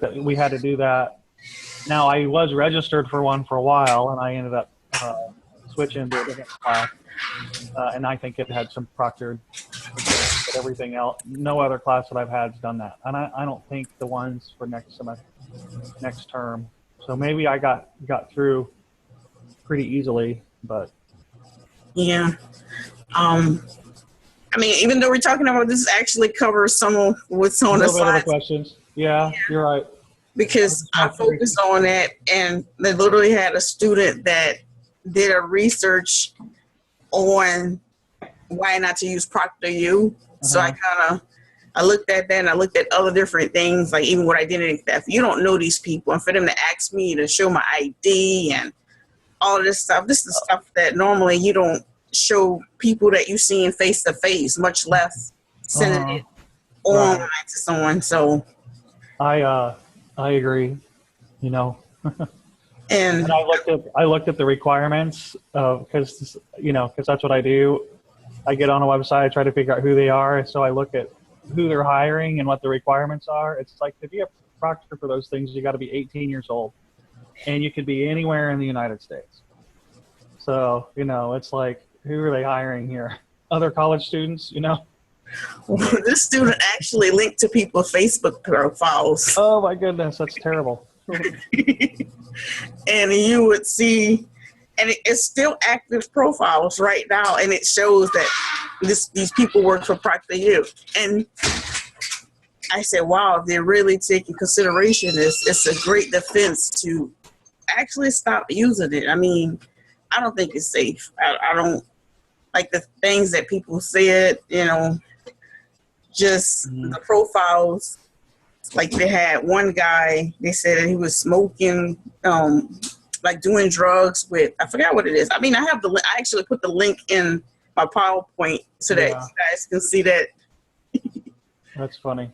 that we had to do that. Now, I was registered for one for a while, and I ended up switching to a different class. And I think it had some proctored, but everything else, no other class that I've had has done that. And I don't think the ones for next semester, next term. So maybe I got through pretty easily, but yeah. I mean, even though we're talking about this, actually covers some of what's on the slides. Questions. Yeah, you're right. Because I focused on that, and they literally had a student that did a research on why not to use ProctorU. So I looked at that, and I looked at other different things, like even with identity theft. You don't know these people, and for them to ask me to show my ID and all of this stuff, this is stuff that normally you don't show people that you see in face to face, much less sending it online to someone. So I agree, you know. and I looked at the requirements because that's what I do. I get on a website, I try to figure out who they are, so I look at who they're hiring and what the requirements are. It's like, to be a proctor for those things, you got to be 18 years old, and you could be anywhere in the United States. So, it's like, who are they hiring here? Other college students, Well, this student actually linked to people's Facebook profiles. Oh my goodness, that's terrible. And you would see, and it's still active profiles right now, and it shows that these people work for ProctorU. And I said, wow, if they're really taking consideration this, it's a great defense to actually stop using it. I mean, I don't think it's safe. I don't like the things that people said, just the profiles. Like, they had one guy, they said that he was smoking, like doing drugs with, I forgot what it is. I mean, I actually put the link in my PowerPoint so that you guys can see that. That's funny.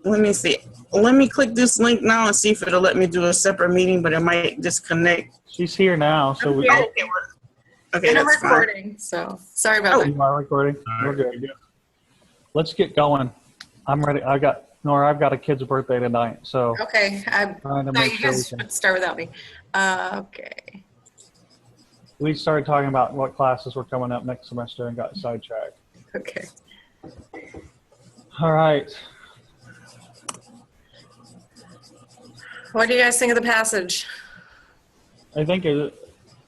Let me see. Let me click this link now and see if it'll let me do a separate meeting, but it might disconnect. She's here now, so we. Okay, and I'm that's recording, fine. So sorry about that. You are recording? We're good. Let's get going. I'm ready. I've got a kid's birthday tonight, so. Okay, I trying to thought make you sure guys we can- would start without me. Okay. We started talking about what classes were coming up next semester and got sidetracked. Okay. All right. What do you guys think of the passage? I think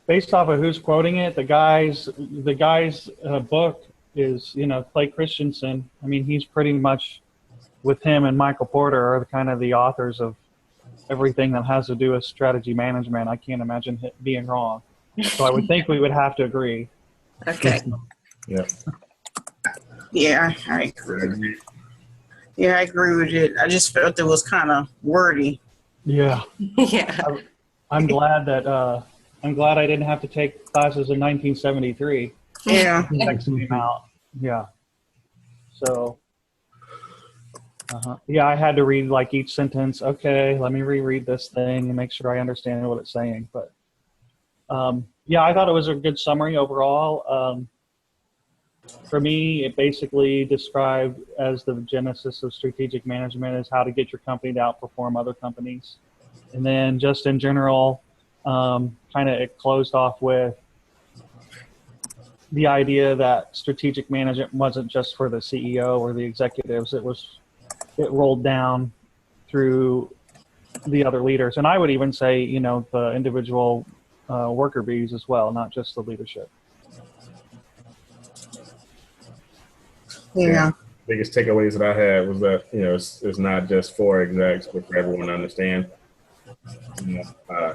based off of who's quoting it, the guy's book is, Clay Christensen. I mean, he's pretty much, with him and Michael Porter, are kind of the authors of everything that has to do with strategy management. I can't imagine it being wrong. So I would think we would have to agree. Okay. Yeah. Yeah, I agree. Yeah, I agree with it. I just felt it was kind of wordy. Yeah. Yeah. I'm glad I didn't have to take classes in 1973. Yeah. Text came out. Yeah. So, yeah, I had to read like each sentence. Okay, let me reread this thing and make sure I understand what it's saying. But yeah, I thought it was a good summary overall. For me, it basically described as the genesis of strategic management is how to get your company to outperform other companies. And then just in general, kind of it closed off with the idea that strategic management wasn't just for the CEO or the executives. It rolled down through the other leaders. And I would even say, the individual worker bees as well, not just the leadership. Yeah. Biggest takeaways that I had was that, it's not just for execs, but for everyone to understand.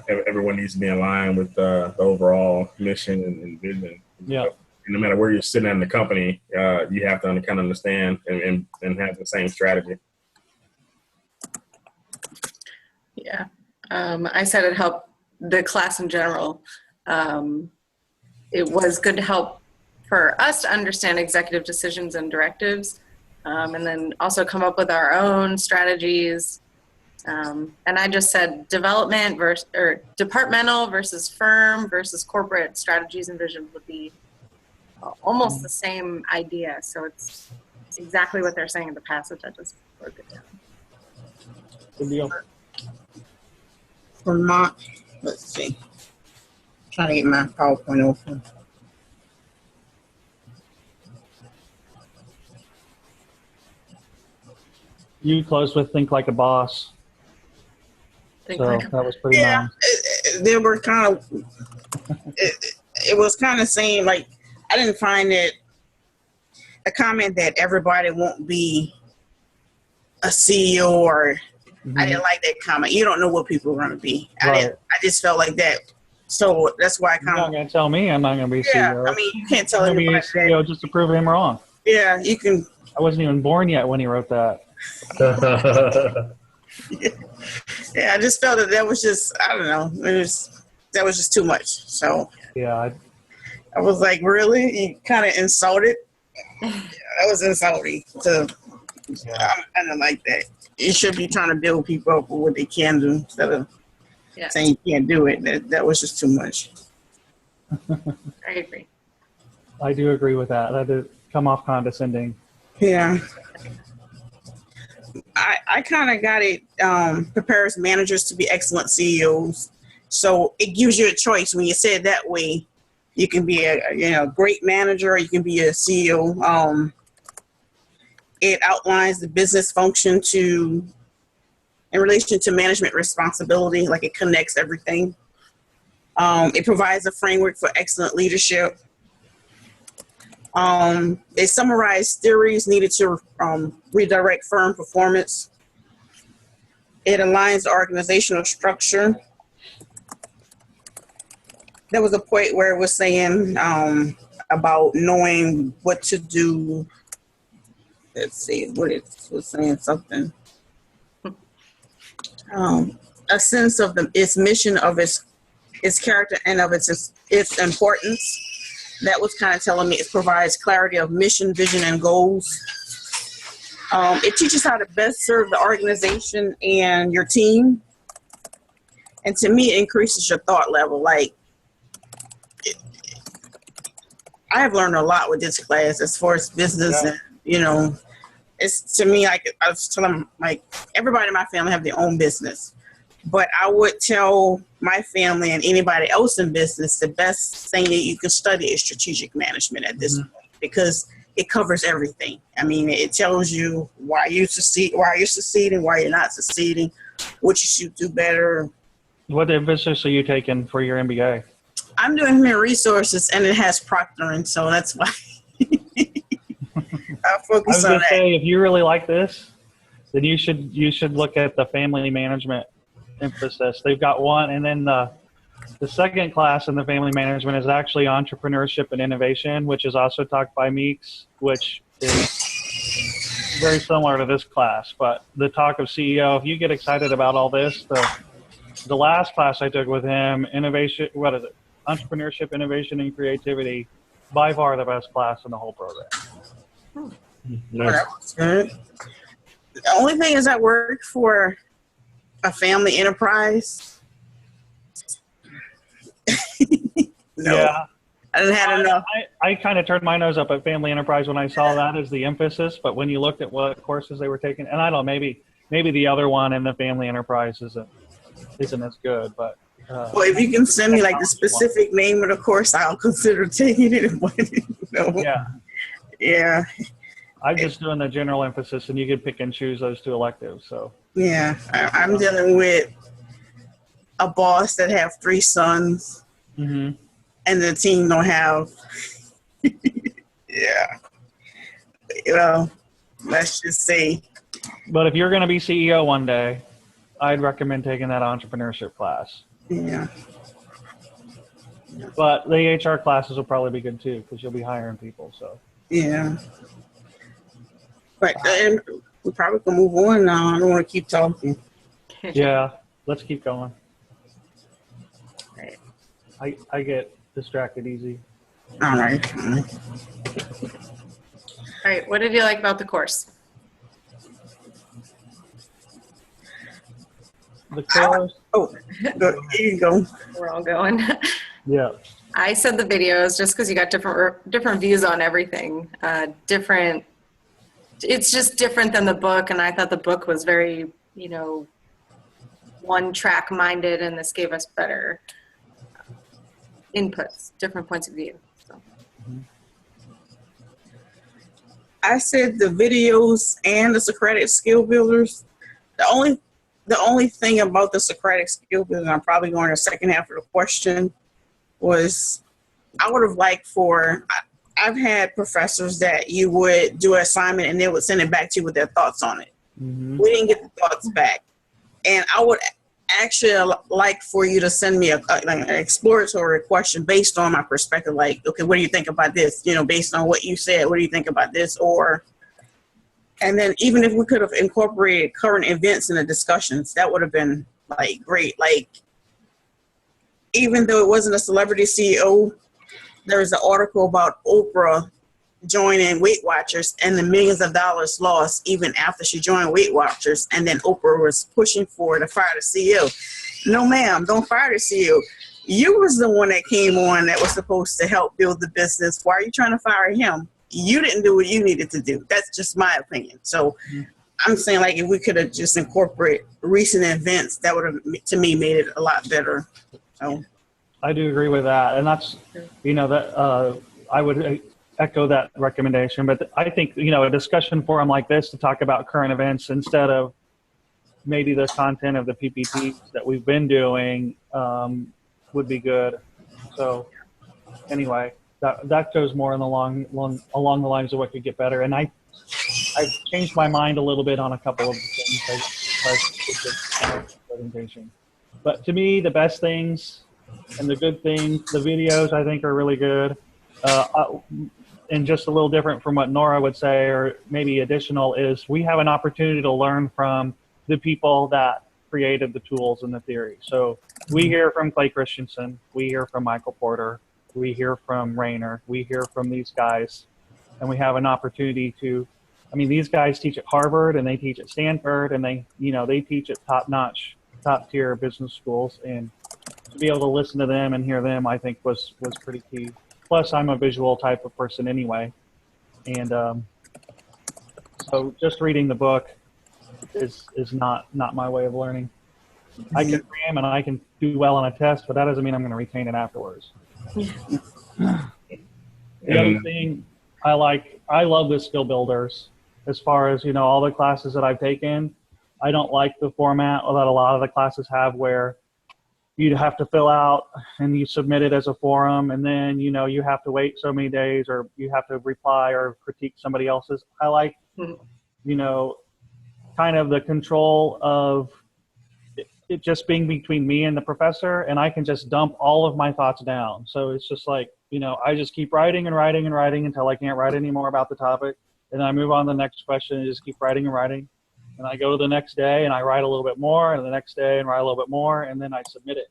Everyone needs to be in line with the overall mission and vision. Yeah. And no matter where you're sitting in the company, you have to kind of understand and have the same strategy. Yeah. I said it helped the class in general. It was good to help for us to understand executive decisions and directives, and then also come up with our own strategies. And I just said development departmental versus firm versus corporate strategies and visions would be almost the same idea. So it's exactly what they're saying in the passage. I just broke it down. Good deal. Vermont. Let's see. Trying to get my PowerPoint open. You closed with Think Like a Boss. Think So like- that was pretty Yeah, nice. they were kind of. It was kind of saying like I didn't find it a comment that everybody won't be a CEO or I didn't like that comment. You don't know what people are going to be. Right. I just felt like that. So that's why I You're kind not of. going to tell me I'm not going to be Yeah, CEO. I mean, you can't tell I'm going to be everybody that. CEO just to prove him wrong. Yeah, you can. I wasn't even born yet when he wrote that. Yeah, I just felt that was just. I don't know. That was just too much. So Yeah, I was like, really? You kind of insulted. That was insulting. So I don't like that. You should be trying to build people up with what they can do instead of Yeah, saying you can't do it. That was just too much. I agree. I do agree with that. That did come off condescending. Yeah. I kind of got it prepares managers to be excellent CEOs. So it gives you a choice when you say it that way. You can be a great manager or you can be a CEO. It outlines the business function in relation to management responsibility, like it connects everything. It provides a framework for excellent leadership. They summarize theories needed to redirect firm performance. It aligns the organizational structure. There was a point where it was saying about knowing what to do. Let's see, what it was saying something. A sense of its mission, of its character, and of its importance. That was kind of telling me it provides clarity of mission, vision, and goals. It teaches how to best serve the organization and your team. And to me, it increases your thought level. Like, I have learned a lot with this class as far as business and, it's to me, like I was telling them, like everybody in my family have their own business. But I would tell my family and anybody else in business the best thing that you can study is strategic management at this point because it covers everything. I mean, it tells you why you're succeeding, why you're not succeeding, what you should do better. What business are you taking for your MBA? I'm doing human resources and it has proctoring, so that's why I I focus was on going to that. say, if you really like this, then you should look at the family management emphasis. They've got one, and then the second class in the family management is actually entrepreneurship and innovation, which is also taught by Meeks, which is very similar to this class. But the talk of CEO, if you get excited about all this, the last class I took with him, entrepreneurship, innovation, and creativity, by far the best class in the whole program. Oh, Nice. that was good. The only thing is I work for a family enterprise. No, Yeah. I didn't have enough. I kind of turned my nose up at Family Enterprise when I saw that as the emphasis, but when you looked at what courses they were taking, and I don't know, maybe the other one in the Family Enterprise isn't as good, but Well, if you can send me like the specific name of the course, I'll consider taking it. yeah, Yeah, I'm just doing the general emphasis, and you can pick and choose those two electives. So yeah. I'm dealing with a boss that have 3 sons, mm-hmm. and the team don't have. Yeah. Well, let's just say. But if you're going to be CEO one day, I'd recommend taking that entrepreneurship class. Yeah. But the HR classes will probably be good too because you'll be hiring people. So Yeah. But we probably can move on now. I don't want to keep talking. yeah, let's keep going. Right. I get distracted easy. All right. All right. What did you like about the course? The course, Oh, here you go. We're all going. yeah. I said the videos just because you got different views on everything. It's just different than the book, and I thought the book was very, one track minded, and this gave us better inputs, different points of view. So. I said the videos and the Socratic skill builders. The only thing about the Socratic skill builders, I'm probably going to the second half of the question, was I would have liked for, I've had professors that you would do an assignment and they would send it back to you with their thoughts on it. Mm-hmm. We didn't get the thoughts back. And I would actually like for you to send me an exploratory question based on my perspective. Like, okay, what do you think about this? You know, based on what you said, what do you think about this? And then even if we could have incorporated current events in the discussions, that would have been like great. Like, even though it wasn't a celebrity CEO, there was an article about Oprah joining Weight Watchers and the millions of dollars lost even after she joined Weight Watchers. And then Oprah was pushing for to fire the CEO. No, ma'am, don't fire the CEO. You was the one that came on that was supposed to help build the business. Why are you trying to fire him? You didn't do what you needed to do. That's just my opinion. So I'm saying, like, if we could have just incorporated recent events, that would have, to me, made it a lot better. So I do agree with that. And that's, you know, that I would echo that recommendation. But I think, you know, a discussion forum like this to talk about current events instead of maybe the content of the PPTs that we've been doing would be good. So anyway, that goes more in the along the lines of what could get better. And I've changed my mind a little bit on a couple of things I presentation. But to me, the best things and the good things, the videos I think are really good. And just a little different from what Nora would say, or maybe additional, is we have an opportunity to learn from the people that created the tools and the theory. So we hear from Clay Christensen, we hear from Michael Porter, we hear from Rayner, we hear from these guys, and we have an opportunity to, I mean, these guys teach at Harvard and they teach at Stanford, and they, you know, they teach at top-notch, top-tier business schools, and to be able to listen to them and hear them, I think was pretty key. Plus, I'm a visual type of person anyway, and so just reading the book is not my way of learning. I can cram and I can do well on a test, but that doesn't mean I'm going to retain it afterwards. The other thing I love the skill builders. As far as, you know, all the classes that I've taken, I don't like the format that a lot of the classes have where you have to fill out and you submit it as a forum, and then, you know, you have to wait so many days, or you have to reply or critique somebody else's. I like, you know, kind of the control of it just being between me and the professor, and I can just dump all of my thoughts down. So it's just like, you know, I just keep writing and writing and writing until I can't write anymore about the topic. And then I move on to the next question and just keep writing and writing. And I go to the next day and I write a little bit more, and the next day and write a little bit more, and then I submit it.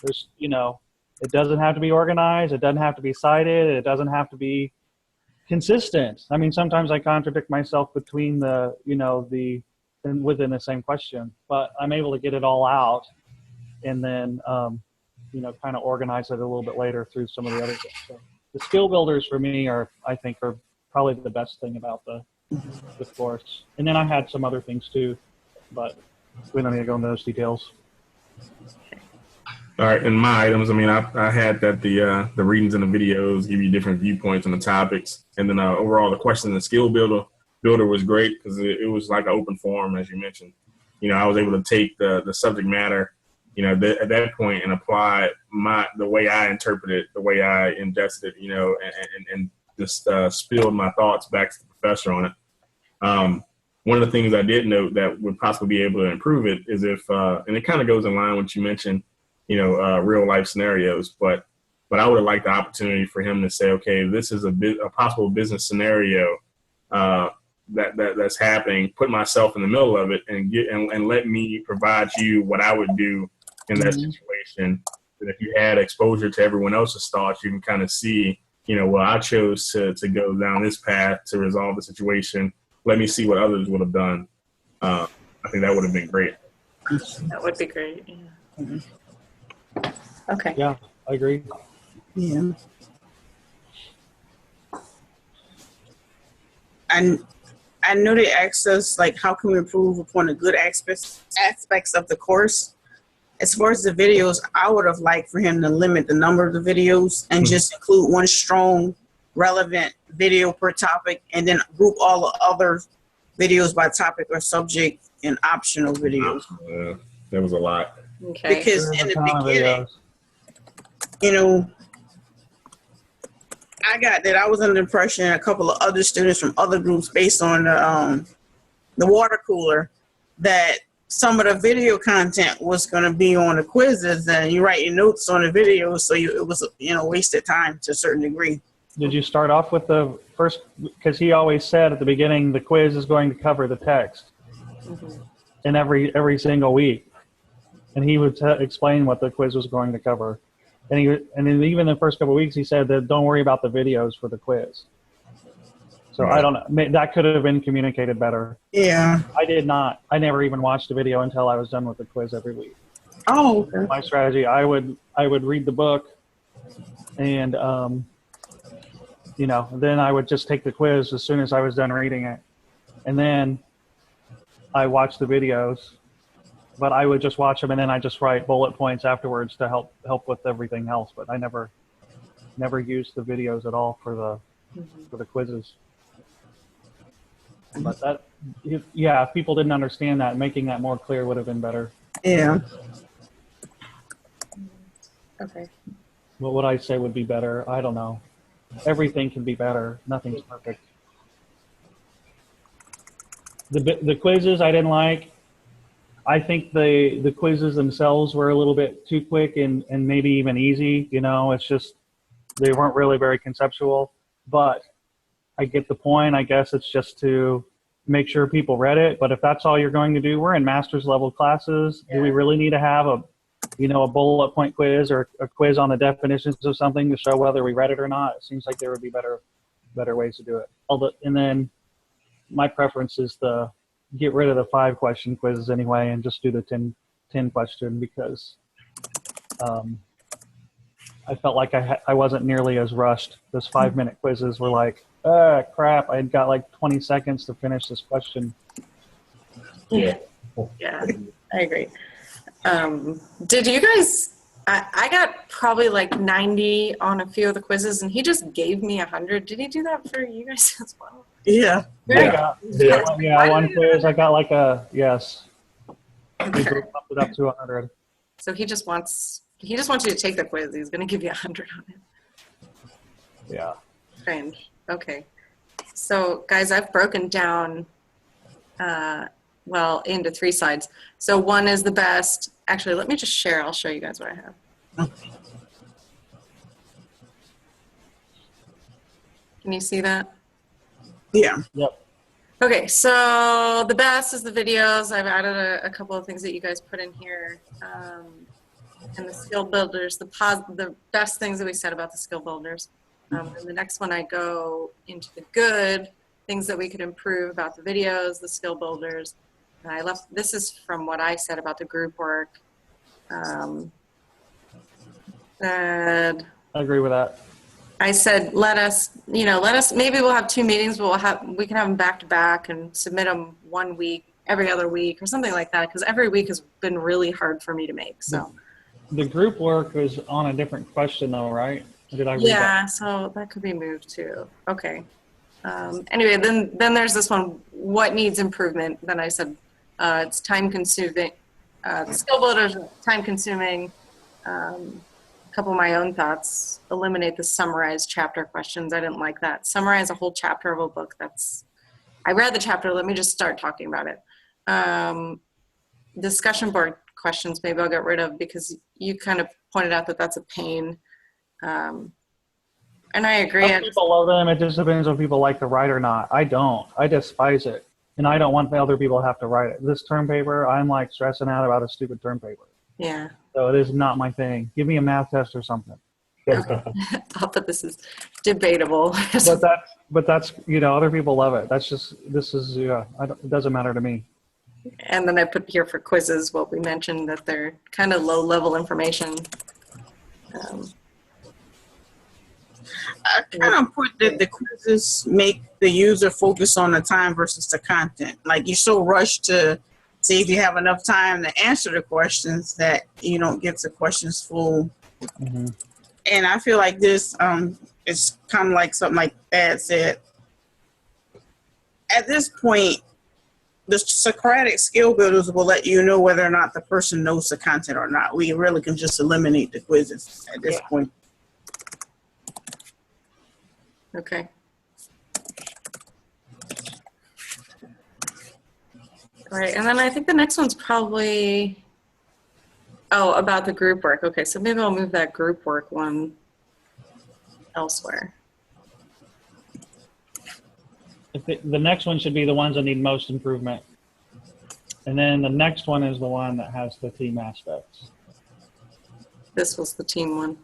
There's, you know, it doesn't have to be organized. It doesn't have to be cited. It doesn't have to be consistent. I mean, sometimes I contradict myself between the, you know, within the same question, but I'm able to get it all out and then, you know, kind of organize it a little bit later through some of the other things. So the skill builders for me I think are probably the best thing about the course. And then I had some other things too, but we don't need to go into those details. All right, in my items, I mean, I had that the readings and the videos give you different viewpoints on the topics, and then overall the question and the skill builder was great because it was like an open forum, as you mentioned. You know, I was able to take the subject matter, you know, at that point and apply the way I interpret it, the way I ingested it, you know, and just spilled my thoughts back to the professor on it. One of the things I did note that would possibly be able to improve it is if, and it kind of goes in line with what you mentioned, you know, real life scenarios, but I would have liked the opportunity for him to say, okay, this is a possible business scenario that's happening. Put myself in the middle of it and let me provide you what I would do in that situation. And if you had exposure to everyone else's thoughts, you can kind of see, you know, well, I chose to go down this path to resolve the situation. Let me see what others would have done. I think that would have been great. That would be great. Yeah. Mm-hmm. Okay. Yeah, I agree. yeah. And I know they asked us, like, how can we improve upon the good aspects of the course? as far as the videos, I would have liked for him to limit the number of the videos and just include one strong, relevant video per topic, and then group all the other videos by topic or subject and optional videos. That was a lot. Okay. Because There's in a the ton of beginning, videos. you know, I got that I was under the impression a couple of other students from other groups based on the water cooler that some of the video content was going to be on the quizzes, and you write your notes on the video, so it was wasted time to a certain degree. Did you start off with the first? Because he always said at the beginning, the quiz is going to cover the text in every single week, and he would explain what the quiz was going to cover. And then even the first couple of weeks, he said that don't worry about the videos for the quiz. So I don't know. That could have been communicated better. Yeah. I did not. I never even watched a video until I was done with the quiz every week. Oh, okay. My strategy, I would read the book, and then I would just take the quiz as soon as I was done reading it, and then I watched the videos. But I would just watch them, and then I just write bullet points afterwards to help with everything else. But I never used the videos at all for the quizzes. But if people didn't understand that, making that more clear would have been better. Yeah. Okay. What would I say would be better? I don't know. Everything can be better. Nothing's perfect. The quizzes I didn't like. I think the quizzes themselves were a little bit too quick and maybe even easy. It's just they weren't really very conceptual. But I get the point. I guess it's just to make sure people read it. But if that's all you're going to do, we're in master's level classes. Yeah. Do we really need to have a bullet point quiz or a quiz on the definitions of something to show whether we read it or not? It seems like there would be better ways to do it. And then my preference is to get rid of the 5-question quizzes anyway and just do the 10 question because I felt like I wasn't nearly as rushed. Those 5-minute quizzes were like, crap, I had got like 20 seconds to finish this question. Yeah, I agree. Did you guys, I got probably like 90 on a few of the quizzes and he just gave me 100. Did he do that for you guys as well? Yeah. One quiz I got like yes. Okay. He bumped it up to 100. So he just wants you to take the quiz. He's going to give you 100 on it. Yeah. Strange. Okay. So guys, I've broken down into 3 sides. So one is the best. Actually, let me just share. I'll show you guys what I have. Can you see that? Yeah. Yep. Okay, so the best is the videos. I've added a couple of things that you guys put in here. And the skill builders, the best things that we said about the skill builders. And the next one I go into the good, things that we could improve about the videos, the skill builders. And this is from what I said about the group work. I agree with that. I said, let us, maybe we'll have 2 meetings, but we can have them back to back and submit them 1 week, every other week or something like that. Cause every week has been really hard for me to make. So the group work was on a different question though, right? Did I read that? So that could be moved too. Okay. Anyway, then there's this one, what needs improvement? Then I said, it's time consuming, the skill builders, time consuming, a couple of my own thoughts, eliminate the summarized chapter questions. I didn't like that. Summarize a whole chapter of a book. I read the chapter. Let me just start talking about it. Discussion board questions, maybe I'll get rid of because you kind of pointed out that that's a pain. And I agree. Some people love them. It just depends on people like to write or not. I don't. I despise it. And I don't want other people to have to write it. This term paper, I'm like stressing out about a stupid term paper. Yeah. So it is not my thing. Give me a math test or something. Okay. I'll put this is debatable. but that's other people love it. It doesn't matter to me. And then I put here for quizzes what we mentioned, that they're kind of low level information. I kind of put that the quizzes make the user focus on the time versus the content. Like you're so rushed to see if you have enough time to answer the questions that you don't get the questions full. Mhm. And I feel like this is kind of like something like Thad said. At this point, the Socratic skill builders will let you know whether or not the person knows the content or not. We really can just eliminate the quizzes at this point. Okay. All right, and then I think the next one's probably, oh, about the group work. Okay, so maybe I'll move that group work one elsewhere. The next one should be the ones that need most improvement. And then the next one is the one that has the team aspects. This was the team one.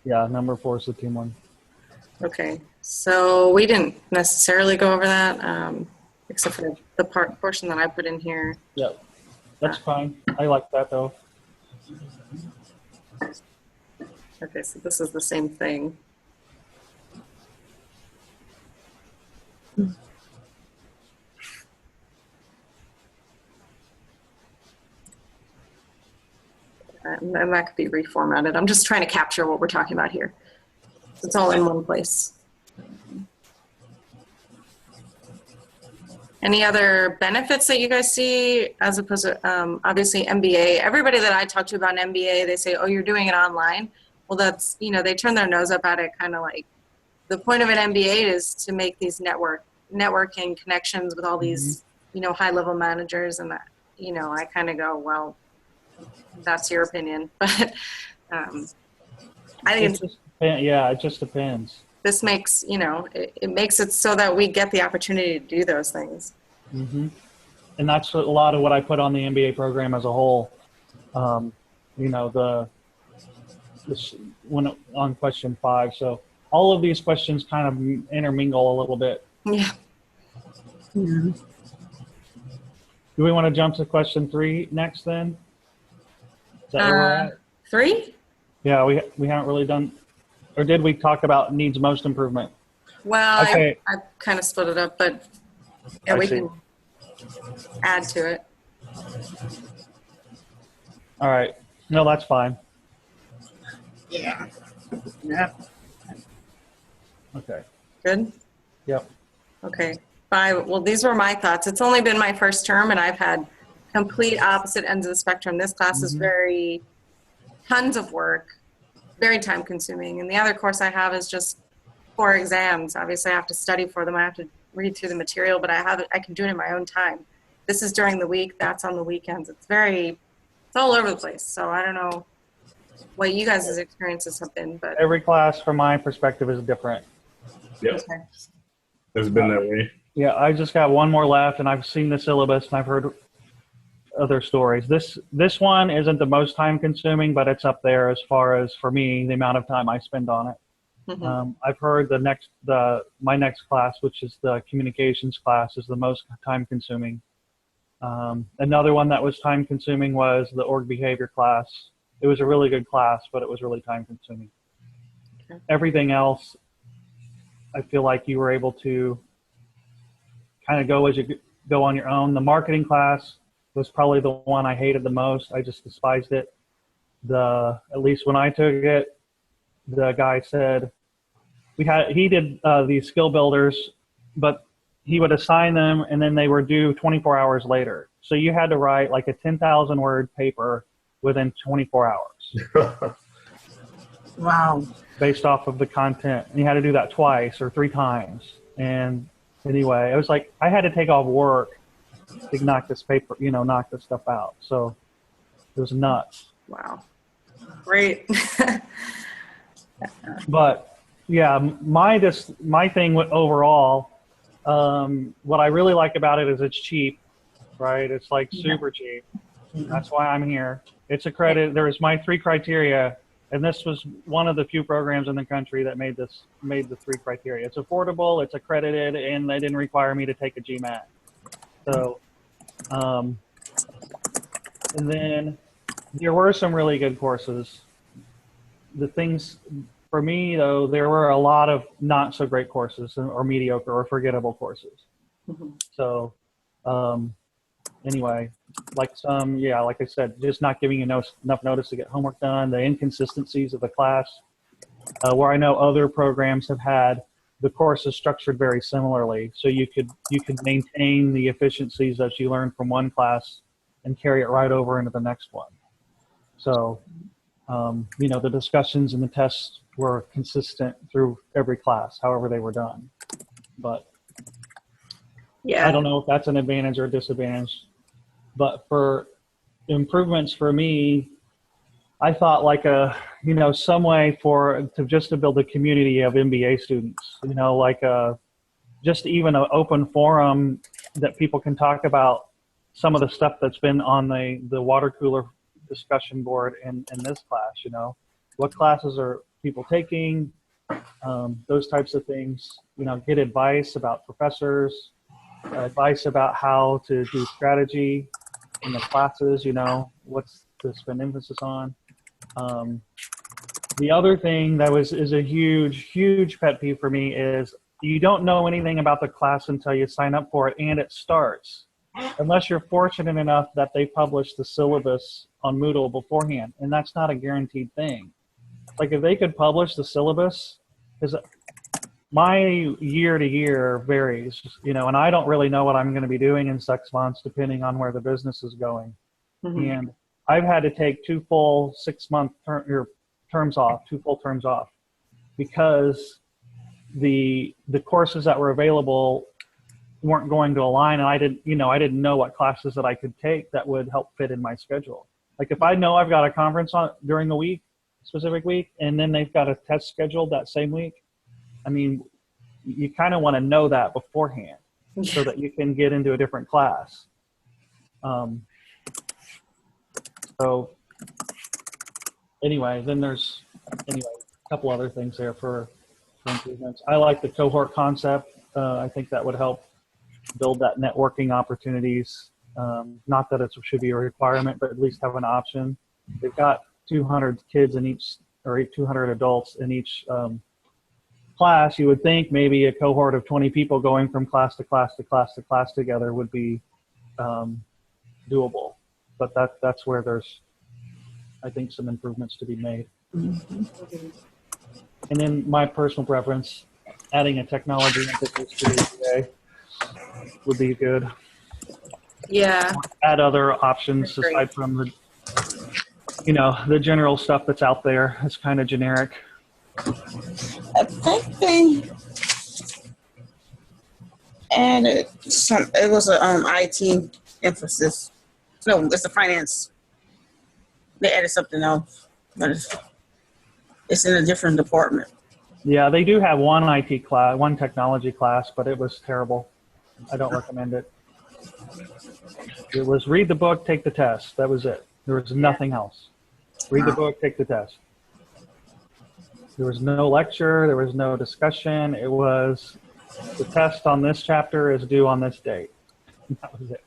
Yeah, number 4 is the team one. Okay, so we didn't necessarily go over that, except for the portion that I put in here. Yep, that's fine. I like that though. Okay, so this is the same thing. And that could be reformatted. I'm just trying to capture what we're talking about here. It's all in one place. Any other benefits that you guys see as opposed to, obviously MBA? Everybody that I talk to about an MBA, they say, oh, you're doing it online. Well, that's, you know, they turn their nose up at it, kind of like the point of an MBA is to make these networking connections with all these, you know, high level managers. And that, you know, I kind of go, well, that's your opinion. But I think it just depends. This makes, you know, it makes it so that we get the opportunity to do those things. Mm-hmm. And that's a lot of what I put on the MBA program as a whole. You know, when on question 5. So all of these questions kind of intermingle a little bit. Yeah. Mm-hmm. Do we want to jump to question 3 next then? Is that where we're at? 3? Yeah, we haven't really done, or did we talk about needs most improvement? Well, Okay. I kind of split it up, but yeah, we can add to it. All right. No, that's fine. Yeah. Yeah. Okay. Good? Yep. Okay. 5. Well, these were my thoughts. It's only been my first term, and I've had complete opposite ends of the spectrum. This class is tons of work, very time consuming. And the other course I have is just 4 exams. Obviously I have to study for them. I have to read through the material, but I can do it in my own time. This is during the week. That's on the weekends. It's all over the place. So I don't know what you guys' experiences have been, but Every class from my perspective is different. Yep, okay. it's been that way. Yeah, I just got one more left, and I've seen the syllabus, and I've heard other stories. This one isn't the most time consuming, but it's up there as far as, for me, the amount of time I spend on it. I've heard my next class, which is the communications class, is the most time consuming. Another one that was time consuming was the org behavior class. It was a really good class, but it was really time consuming. Okay. Everything else, I feel like you were able to kind of go as you go on your own. The marketing class was probably the one I hated the most. I just despised it. At least when I took it, the guy said he did these skill builders, but he would assign them and then they were due 24 hours later. So you had to write like a 10,000 word paper within 24 hours. Wow. Based off of the content. And you had to do that twice or 3 times. And anyway, it was like I had to take off work to knock this stuff out. So it was nuts. Wow. Great. But yeah, my thing overall, what I really like about it is it's cheap, right? It's like super cheap. That's why I'm here. It's accredited. There was my 3 criteria, and this was one of the few programs in the country that made the 3 criteria. It's affordable, it's accredited, and they didn't require me to take a GMAT. So, and then there were some really good courses. The things for me, though, there were a lot of not so great courses or mediocre or forgettable courses. So anyway, like like I said, just not giving you enough notice to get homework done, the inconsistencies of the class, where I know other programs have had the course is structured very similarly. So you could maintain the efficiencies that you learned from one class and carry it right over into the next one. So, the discussions and the tests were consistent through every class, however they were done. But Yeah. I don't know if that's an advantage or a disadvantage. But for improvements for me, I thought like some way to build a community of MBA students, just even an open forum that people can talk about some of the stuff that's been on the water cooler discussion board in this class, what classes are people taking, those types of things, get advice about professors, advice about how to do strategy in the classes, what's to spend emphasis on. The other thing that is a huge pet peeve for me is you don't know anything about the class until you sign up for it and it starts, unless you're fortunate enough that they publish the syllabus on Moodle beforehand, and that's not a guaranteed thing. Like if they could publish the syllabus, because my year to year varies, and I don't really know what I'm going to be doing in 6 months depending on where the business is going. Mm-hmm. And I've had to take 2 full 6-month terms off, 2 full terms off, because the courses that were available weren't going to align, and I didn't know what classes that I could take that would help fit in my schedule. Like if I know I've got a conference on during the week, specific week, and then they've got a test scheduled that same week, I mean, you kind of want to know that beforehand so that you can get into a different class. So anyway, then there's a couple other things there for improvements. I like the cohort concept. I think that would help build that networking opportunities. Not that it should be a requirement, but at least have an option. They've got 200 kids in each, or 200 adults in each class. You would think maybe a cohort of 20 people going from class to class to class to class together would be doable. But that's where there's, I think, some improvements to be made. Mm-hmm. And then my personal preference, adding a technology emphasis to the EA would be good. Yeah. Add other options aside from the general stuff that's out there. It's kind of generic. I think they added it was a IT emphasis. No, it's a finance. They added something else, but it's in a different department. Yeah, they do have one IT class, one technology class, but it was terrible. I don't recommend it. It was read the book, take the test. That was it. There was nothing else. Read the book, take the test. There was no lecture. There was no discussion. It was the test on this chapter is due on this date. That was it.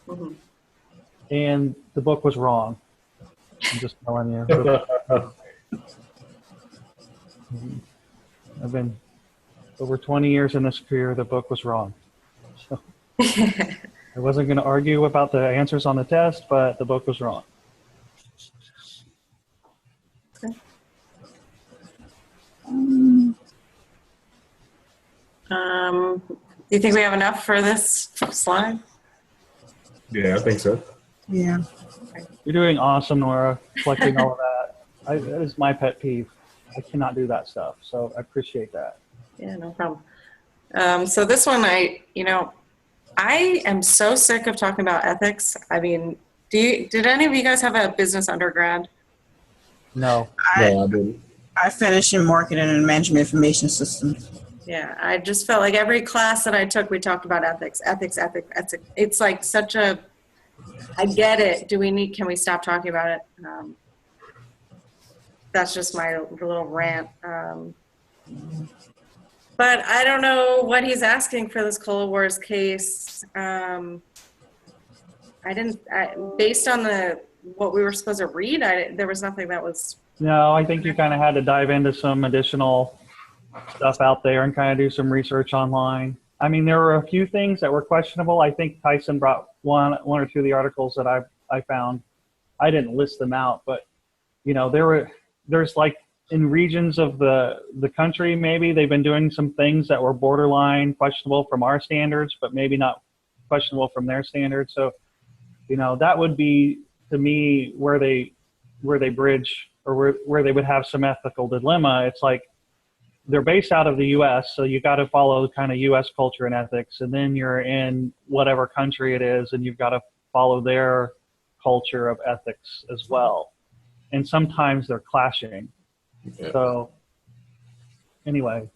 Mm-hmm. And the book was wrong. I'm just telling you. I've been over 20 years in this career. The book was wrong. So I wasn't going to argue about the answers on the test, but the book was wrong. Do you think we have enough for this slide? Yeah, I think so. Yeah. You're doing awesome, Nora, collecting all of that. That is my pet peeve. I cannot do that stuff, so I appreciate that. Yeah, no problem. So this one, I am so sick of talking about ethics. I mean, did any of you guys have a business undergrad? No. No, I didn't. I finished in marketing and management information systems. Yeah, I just felt like every class that I took, we talked about ethics. It's like such a, I get it. Can we stop talking about it? That's just my little rant. But I don't know what he's asking for this Cola Wars case. Based on what we were supposed to read, there was nothing that was. No, I think you kind of had to dive into some additional stuff out there and kind of do some research online. I mean, there were a few things that were questionable. I think Tyson brought one or two of the articles that I found. I didn't list them out, but you know, there's like in regions of the country, maybe they've been doing some things that were borderline questionable from our standards, but maybe not questionable from their standards. So, you know, that would be to me where they bridge, or where they would have some ethical dilemma. It's like they're based out of the U.S., so you got to follow kind of U.S. culture and ethics, and then you're in whatever country it is, and you've got to follow their culture of ethics as well. And sometimes they're clashing. Yeah. So anyway.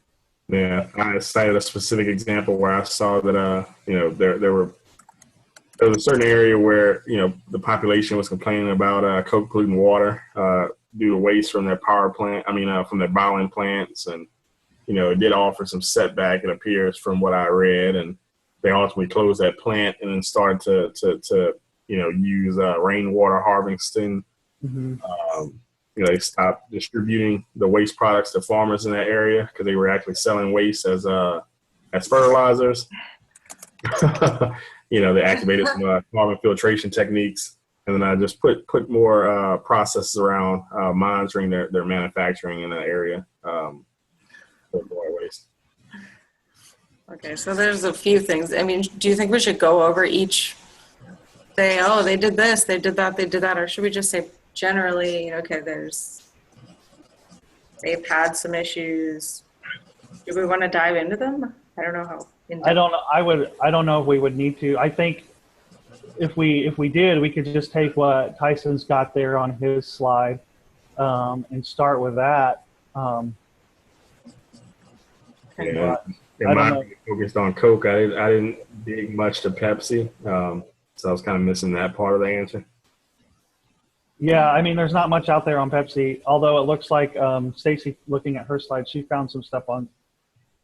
Yeah, I cited a specific example where I saw that, you know, there was a certain area where, you know, the population was complaining about coke polluting water due to waste from their power plant. I mean, from their bottling plants, and you know, it did offer some setback, it appears, from what I read, and they ultimately closed that plant and then started to you know, use rainwater harvesting. Mm-hmm. You know, they stopped distributing the waste products to farmers in that area because they were actually selling waste as fertilizers. You know, they activated some carbon filtration techniques, and then I just put more processes around monitoring their manufacturing in that area. For more waste. Okay, so there's a few things. I mean, do you think we should go over each, say, oh, they did this, they did that, or should we just say generally, okay, they've had some issues. Do we want to dive into them? I don't know how. I don't know. I don't know if we would need to. I think if we did, we could just take what Tyson's got there on his slide and start with that. Yeah, in my opinion, focused on Coke. I didn't dig much to Pepsi, so I was kind of missing that part of the answer. Yeah, I mean, there's not much out there on Pepsi, although it looks like Stacy, looking at her slide, she found some stuff on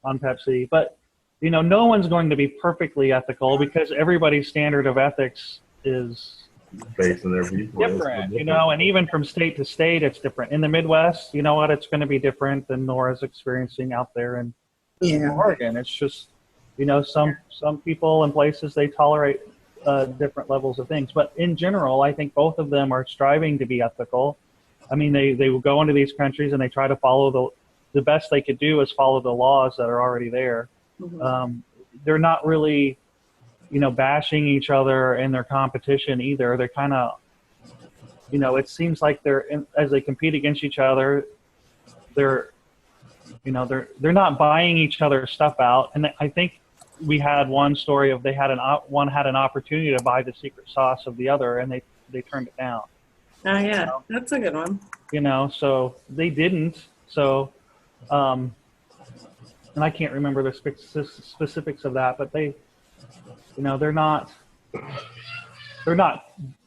Pepsi. But, you know, no one's going to be perfectly ethical because everybody's standard of ethics is based on their viewpoint. Different, you know, and even from state to state, it's different. In the Midwest, you know what, it's going to be different than Nora's experiencing out there in Oregon. It's just, you know, some people and places, they tolerate different levels of things. But in general, I think both of them are striving to be ethical. I mean, they will go into these countries and they try to follow the best they could do is follow the laws that are already there. Mm-hmm. They're not really, you know, bashing each other in their competition either. They're kind of, you know, it seems like as they compete against each other, they're not buying each other's stuff out. And I think we had one story of one had an opportunity to buy the secret sauce of the other, and they turned it down. Oh yeah, you know? That's a good one. You know, so they didn't. So, and I can't remember the specifics of that, but they, you know, they're not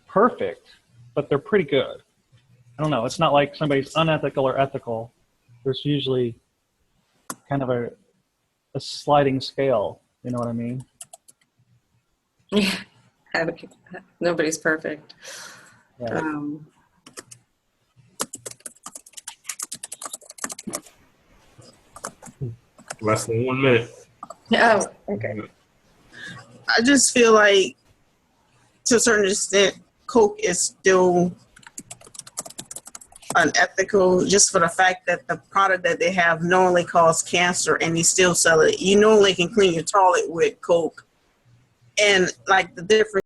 perfect, but they're pretty good. I don't know. It's not like somebody's unethical or ethical. There's usually kind of a sliding scale. You know what I mean? Yeah. Nobody's perfect. Yeah. Less than 1 minute. Oh, okay. I just feel like, to a certain extent, Coke is still unethical just for the fact that the product that they have knowingly causes cancer and they still sell it. You normally can clean your toilet with Coke. And like the difference